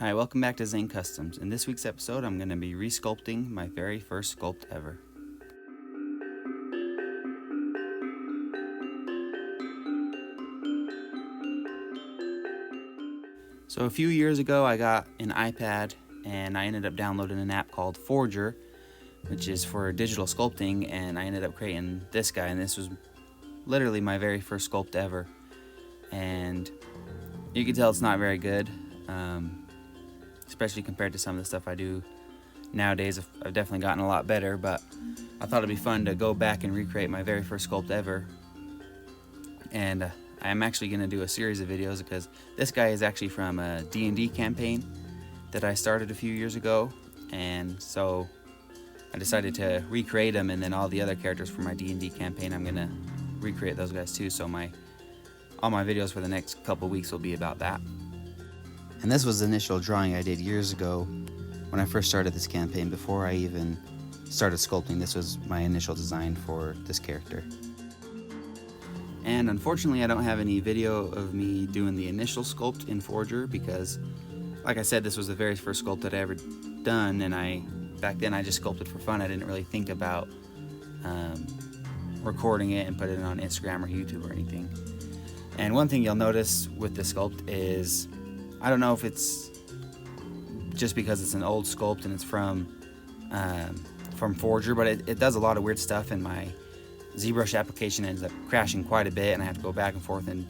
Hi, welcome back to Zane Customs. In this week's episode, I'm going to be resculpting my very first sculpt ever. So a few years ago, I got an iPad and I ended up downloading an app called Forger, which is for digital sculpting, and I ended up creating this guy, and this was literally my very first sculpt ever. And you can tell it's not very good. Especially compared to some of the stuff I do nowadays. I've definitely gotten a lot better, but I thought it'd be fun to go back and recreate my very first sculpt ever. And I am actually going to do a series of videos because this guy is actually from a D&D campaign that I started a few years ago, and so I decided to recreate him, and then all the other characters from my D&D campaign I'm going to recreate those guys too, so all my videos for the next couple weeks will be about that. And this was the initial drawing I did years ago when I first started this campaign. Before I even started sculpting, this was my initial design for this character. And unfortunately, I don't have any video of me doing the initial sculpt in Forger because, like I said, this was the very first sculpt that I ever done, and back then I just sculpted for fun. I didn't really think about recording it and putting it on Instagram or YouTube or anything. And one thing you'll notice with the sculpt is, I don't know if it's just because it's an old sculpt and it's from Forger, but it does a lot of weird stuff, and my ZBrush application ends up crashing quite a bit, and I have to go back and forth, and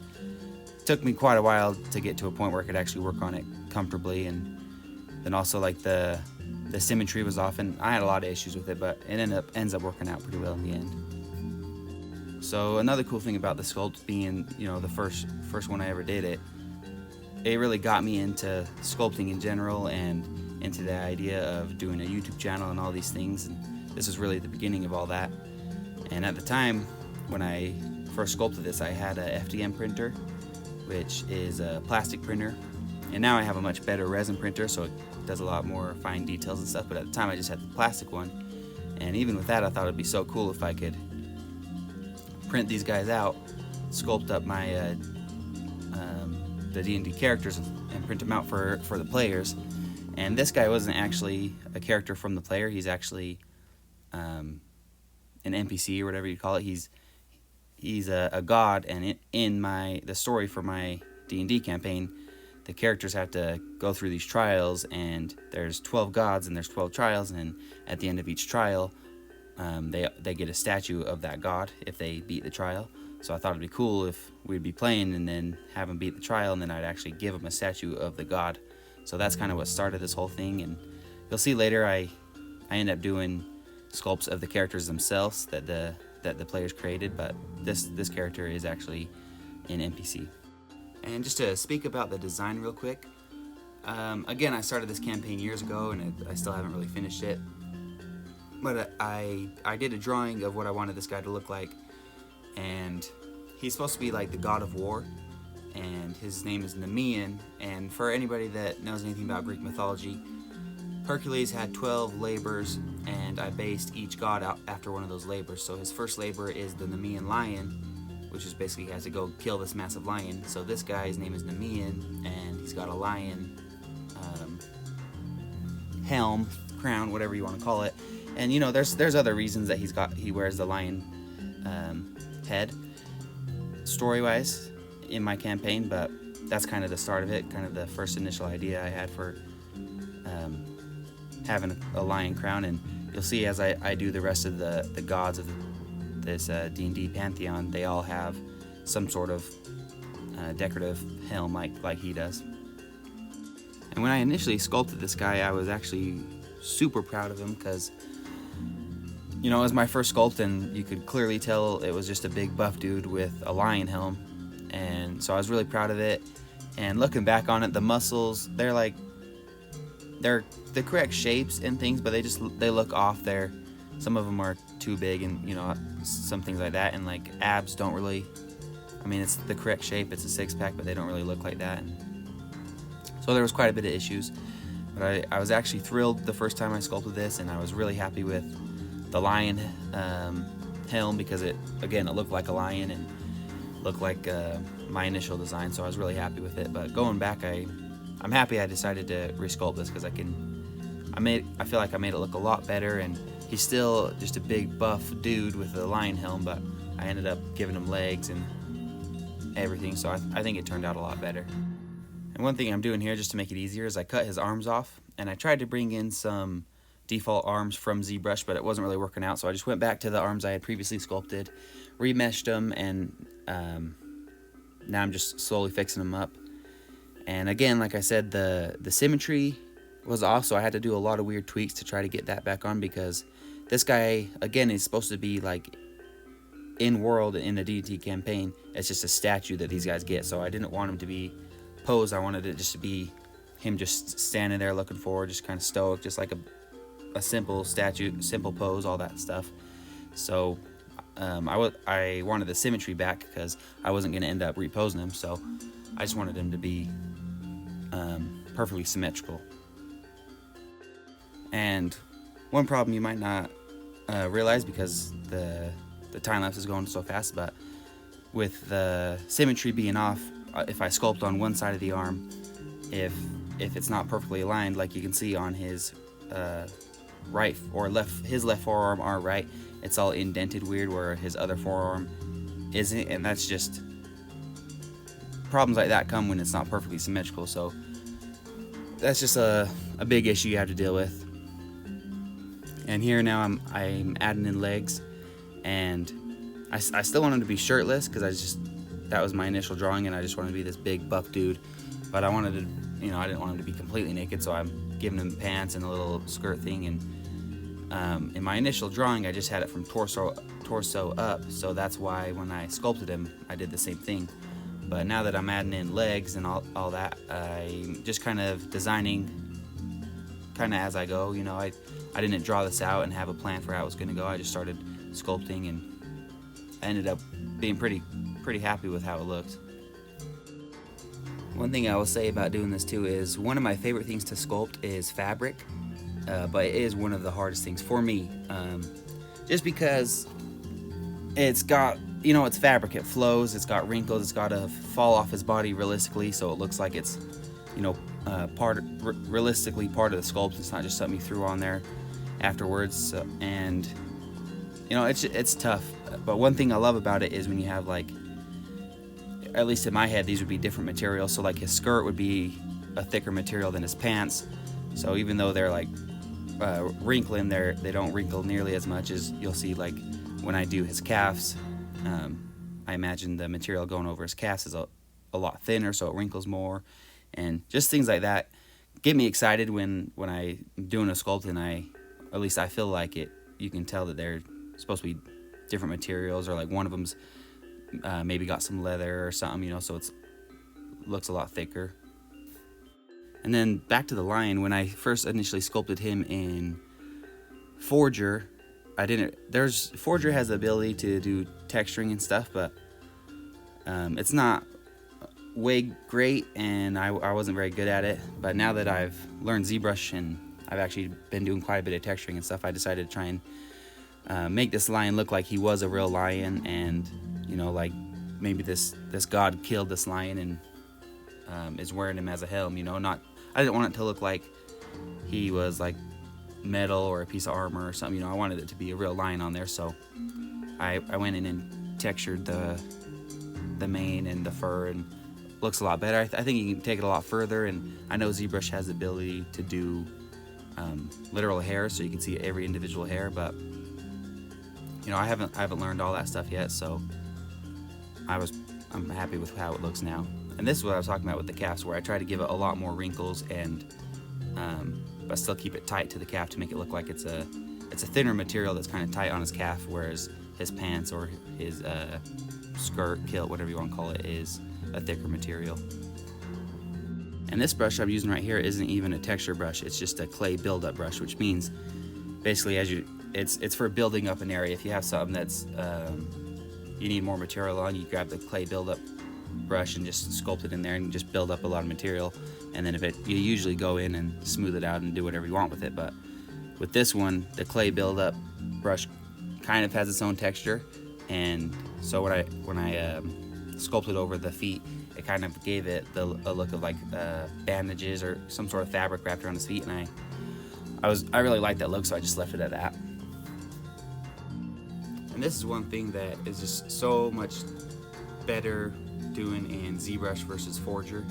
it took me quite a while to get to a point where I could actually work on it comfortably. And then also, like, the symmetry was off, and I had a lot of issues with it, but it ends up working out pretty well in the end. So another cool thing about the sculpt being, the first one I ever did, it really got me into sculpting in general and into the idea of doing a YouTube channel and all these things, and this is really the beginning of all that. And at the time when I first sculpted this, I had a FDM printer, which is a plastic printer, and now I have a much better resin printer, so it does a lot more fine details and stuff, but at the time I just had the plastic one. And even with that, I thought it'd be so cool if I could print these guys out, sculpt up my the D&D characters and print them out for the players. And this guy wasn't actually a character from the player. He's actually an NPC or whatever you call it. He's a god, and in the story for my D&D campaign, the characters have to go through these trials, and there's 12 gods and there's 12 trials, and at the end of each trial they get a statue of that god if they beat the trial. So I thought it'd be cool if we'd be playing and then have them beat the trial, and then I'd actually give them a statue of the god. So that's kind of what started this whole thing, and you'll see later I end up doing sculpts of the characters themselves that the players created, but this character is actually an NPC. And just to speak about the design real quick, again, I started this campaign years ago, and I still haven't really finished it, but I did a drawing of what I wanted this guy to look like. And he's supposed to be like the god of war, and his name is Nemean. And for anybody that knows anything about Greek mythology, Hercules had 12 labors, and I based each god out after one of those labors. So his first labor is the Nemean Lion, which is basically he has to go kill this massive lion. So this guy's name is Nemean, and he's got a lion helm, crown, whatever you want to call it. And there's other reasons that he wears the lion head story-wise in my campaign, but that's kind of the start of it, kind of the first initial idea I had for having a lion crown. And you'll see as I do the rest of the gods of this D&D pantheon, they all have some sort of decorative helm like he does. And when I initially sculpted this guy, I was actually super proud of him because it was my first sculpt, and you could clearly tell it was just a big buff dude with a lion helm, and so I was really proud of it. And looking back on it, the muscles, they're the correct shapes and things, but they look off there. Some of them are too big, and some things like that, and like abs don't really, it's the correct shape, it's a six-pack, but they don't really look like that. And so there was quite a bit of issues, but I was actually thrilled the first time I sculpted this, and I was really happy with the lion helm because it looked like a lion and looked like my initial design, so I was really happy with it. But going back, I I'm happy I decided to resculpt this because I feel like I made it look a lot better, and he's still just a big buff dude with a lion helm, but I ended up giving him legs and everything, so I think it turned out a lot better. And one thing I'm doing here just to make it easier is I cut his arms off, and I tried to bring in some default arms from ZBrush, but it wasn't really working out, so I just went back to the arms I had previously sculpted, remeshed them, and now I'm just slowly fixing them up. And again, like I said, the symmetry was off, so I had to do a lot of weird tweaks to try to get that back on, because this guy, again, is supposed to be like in world in a D&T campaign. It's just a statue that these guys get, so I didn't want him to be posed. I wanted it just to be him just standing there looking forward, just kind of stoic, just like a simple statue, simple pose, all that stuff. So I wanted the symmetry back because I wasn't going to end up reposing him, so I just wanted him to be perfectly symmetrical. And one problem you might not realize, because the time lapse is going so fast, but with the symmetry being off, if I sculpt on one side of the arm, if it's not perfectly aligned, like you can see on his right or left, his left forearm or right, it's all indented weird where his other forearm isn't, and that's just problems like that come when it's not perfectly symmetrical. So that's just a big issue you have to deal with. And here now I'm adding in legs, and I still want him to be shirtless because that was my initial drawing, and I just wanted to be this big buff dude. But I wanted to, I didn't want him to be completely naked, so I'm giving him pants and a little skirt thing. And in my initial drawing, I just had it from torso up, so that's why when I sculpted him, I did the same thing. But now that I'm adding in legs and all that, I'm just kind of designing kind of as I go. I didn't draw this out and have a plan for how it was going to go. I just started sculpting, and I ended up being pretty happy with how it looked. One thing I will say about doing this too is one of my favorite things to sculpt is fabric, but it is one of the hardest things for me, just because it's got, it's fabric, it flows, it's got wrinkles, it's got to fall off his body realistically, so it looks like it's, realistically part of the sculpt. It's not just something you threw on there afterwards. So, and it's tough. But one thing I love about it is when you have, like, at least in my head, these would be different materials. So like his skirt would be a thicker material than his pants. So even though they're like wrinkling, they don't wrinkle nearly as much as you'll see like when I do his calves. I imagine the material going over his calves is a lot thinner, so it wrinkles more. And just things like that get me excited when I'm doing a sculpt, and at least I feel like it. You can tell that they're supposed to be different materials, or like one of them's maybe got some leather or something, so it looks a lot thicker. And then back to the lion, when I first initially sculpted him in Forger, Forger has the ability to do texturing and stuff, but it's not way great, and I wasn't very good at it. But now that I've learned ZBrush and I've actually been doing quite a bit of texturing and stuff, I decided to try and make this lion look like he was a real lion, and like maybe this god killed this lion and is wearing him as a helm. I didn't want it to look like he was like metal or a piece of armor or something. I wanted it to be a real lion on there, so I went in and textured the mane and the fur, and looks a lot better. I think you can take it a lot further, and I know ZBrush has the ability to do literal hair, so you can see every individual hair, but I haven't learned all that stuff yet, so I'm happy with how it looks now. And this is what I was talking about with the calves, where I try to give it a lot more wrinkles, and but still keep it tight to the calf to make it look like it's a thinner material that's kind of tight on his calf, whereas his pants or his skirt, kilt, whatever you want to call it, is a thicker material. And this brush I'm using right here isn't even a texture brush, it's just a clay buildup brush, which means basically it's for building up an area. If you have something that's you need more material on, you grab the clay buildup brush and just sculpt it in there and just build up a lot of material, and then you usually go in and smooth it out and do whatever you want with it. But with this one, the clay buildup brush kind of has its own texture, and so when I sculpted over the feet, it kind of gave it a look of like bandages or some sort of fabric wrapped around his feet, and I really liked that look, so I just left it at that. And this is one thing that is just so much better doing in ZBrush versus Forger.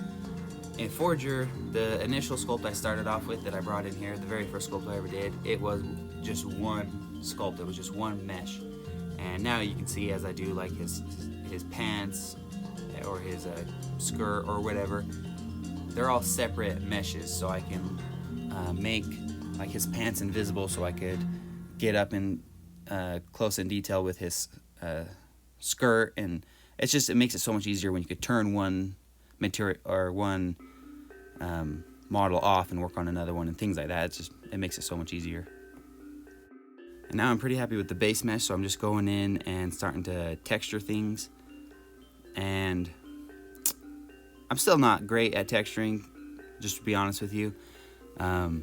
In Forger, the initial sculpt I started off with that I brought in here, the very first sculpt I ever did, it was just one sculpt, it was just one mesh. And now you can see as I do like his pants or his skirt or whatever, they're all separate meshes, so I can make like his pants invisible, so I could get up in close in detail with his skirt, and it makes it so much easier when you could turn one material or one model off and work on another one and things like that. It makes it so much easier. And now I'm pretty happy with the base mesh, so I'm just going in and starting to texture things. And I'm still not great at texturing, just to be honest with you. I've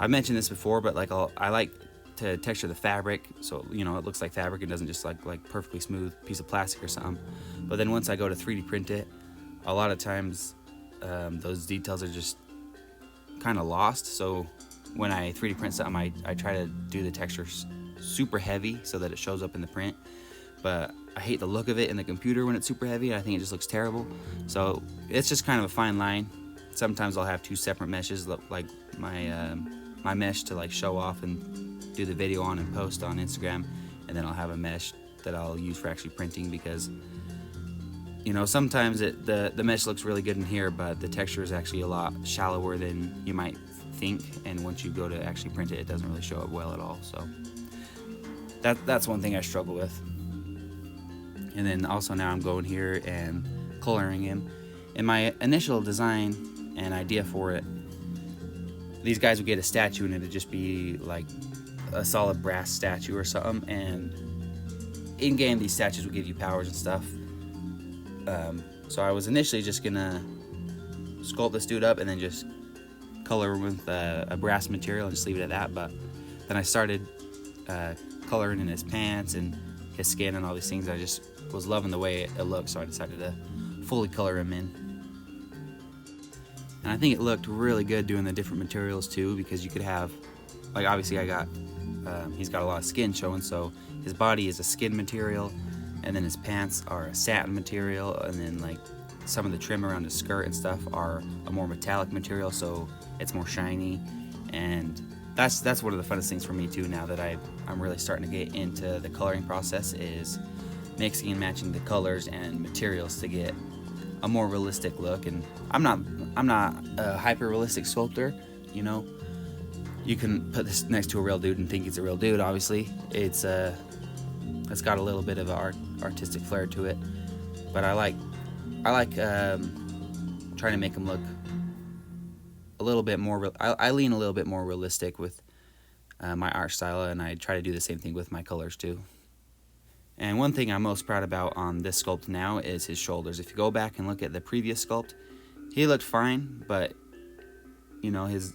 mentioned this before, but like I like to texture the fabric, so it looks like fabric. It doesn't just like perfectly smooth piece of plastic or something. But then once I go to 3D print it, a lot of times those details are just kind of lost. So when I 3D print something, I try to do the texture super heavy so that it shows up in the print. But I hate the look of it in the computer when it's super heavy. I think it just looks terrible. So it's just kind of a fine line. Sometimes I'll have two separate meshes, like my mesh to like show off and do the video on and post on Instagram, and then I'll have a mesh that I'll use for actually printing, because sometimes the mesh looks really good in here, but the texture is actually a lot shallower than you might think, and once you go to actually print it, it doesn't really show up well at all. So that's one thing I struggle with. And then also now I'm going here and coloring him. In my initial design and idea for it, these guys would get a statue and it'd just be like a solid brass statue or something, and in game these statues would give you powers and stuff. So I was initially just gonna sculpt this dude up and then just color with a brass material and just leave it at that, but then I started coloring in his pants and his skin and all these things. I just was loving the way it looked, so I decided to fully color him in. And I think it looked really good doing the different materials too, because you could have, like, obviously he's got a lot of skin showing, so his body is a skin material, and then his pants are a satin material, and then like some of the trim around his skirt and stuff are a more metallic material, so it's more shiny. And that's one of the funnest things for me too, now that I'm really starting to get into the coloring process, is mixing and matching the colors and materials to get a more realistic look. And I'm not a hyper realistic sculptor, you can put this next to a real dude and think it's a real dude. Obviously it's got a little bit of an artistic flair to it, but I like trying to make him look a little bit more I lean a little bit more realistic with my art style, and I try to do the same thing with my colors too. And one thing I'm most proud about on this sculpt now is his shoulders. If you go back and look at the previous sculpt, he looked fine, but his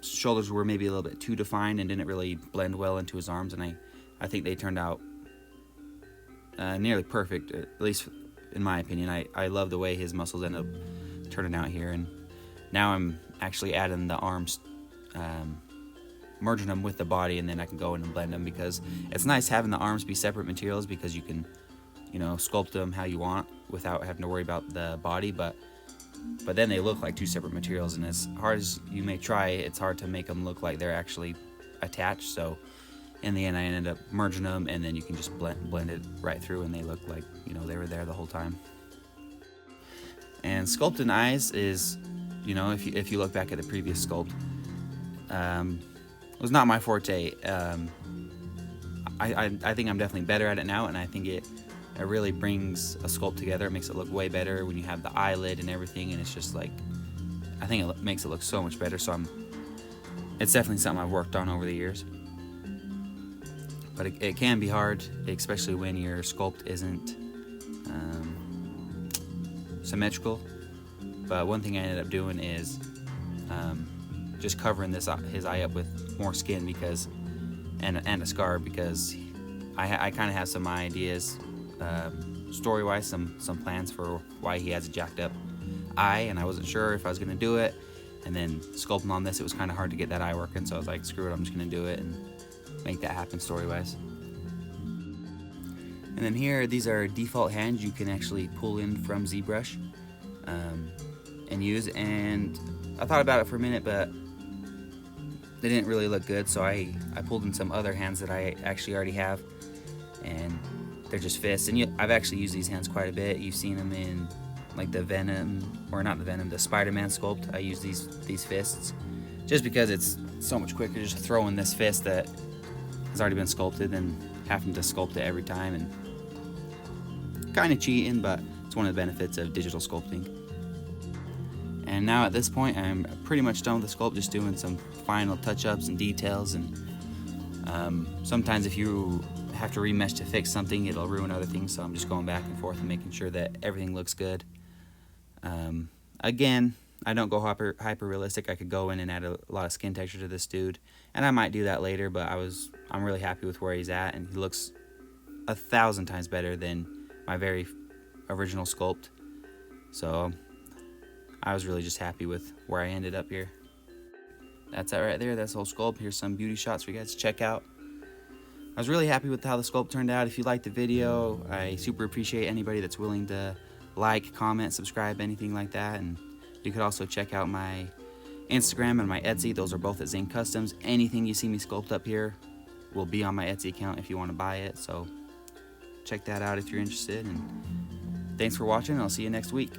shoulders were maybe a little bit too defined and didn't really blend well into his arms, and I think they turned out nearly perfect, at least in my opinion. I love the way his muscles end up turning out here, and now I'm actually adding the arms, merging them with the body, and then I can go in and blend them, because it's nice having the arms be separate materials, because you can sculpt them how you want without having to worry about the body, but then they look like two separate materials, and as hard as you may try, it's hard to make them look like they're actually attached. So in the end I ended up merging them, and then you can just blend it right through, and they look like they were there the whole time. And Sculpting Eyes is, if you look back at the previous sculpt, it was not my forte. I think I'm definitely better at it now, and I think it really brings a sculpt together. It makes it look way better when you have the eyelid and everything, and it's just like, I think it makes it look so much better. So it's definitely something I've worked on over the years. But it can be hard, especially when your sculpt isn't symmetrical. But one thing I ended up doing is just covering his eye up with more skin, because and a scar, because I kind of have some ideas story-wise some plans for why he has a jacked up eye, and I wasn't sure if I was gonna do it. And then sculpting on this, it was kind of hard to get that eye working, so I was like, screw it, I'm just gonna do it and make that happen story-wise. And then here, these are default hands you can actually pull in from ZBrush and use. And I thought about it for a minute, but they didn't really look good, so I pulled in some other hands that I actually already have, and they're just fists. And I've actually used these hands quite a bit. You've seen them in like the Venom, or not the Venom, the Spider-Man sculpt. I use these fists just because it's so much quicker just throwing this fist that has already been sculpted than having to sculpt it every time, and kind of cheating, but it's one of the benefits of digital sculpting. And now at this point, I'm pretty much done with the sculpt, just doing some final touch-ups and details. And sometimes if you have to remesh to fix something, it'll ruin other things, so I'm just going back and forth and making sure that everything looks good. Again, I don't go hyper realistic. I could go in and add a lot of skin texture to this dude, and I might do that later, but I'm really happy with where he's at, and he looks 1,000 times better than my very original sculpt. So I was really just happy with where I ended up here. That's it right there. That's the whole sculpt. Here's some beauty shots for you guys to check out. I was really happy with how the sculpt turned out. If you liked the video, I super appreciate anybody that's willing to like, comment, subscribe, anything like that. And you could also check out my Instagram and my Etsy. Those are both at Zane Customs. Anything you see me sculpt up here will be on my Etsy account if you want to buy it. So check that out if you're interested. And thanks for watching. I'll see you next week.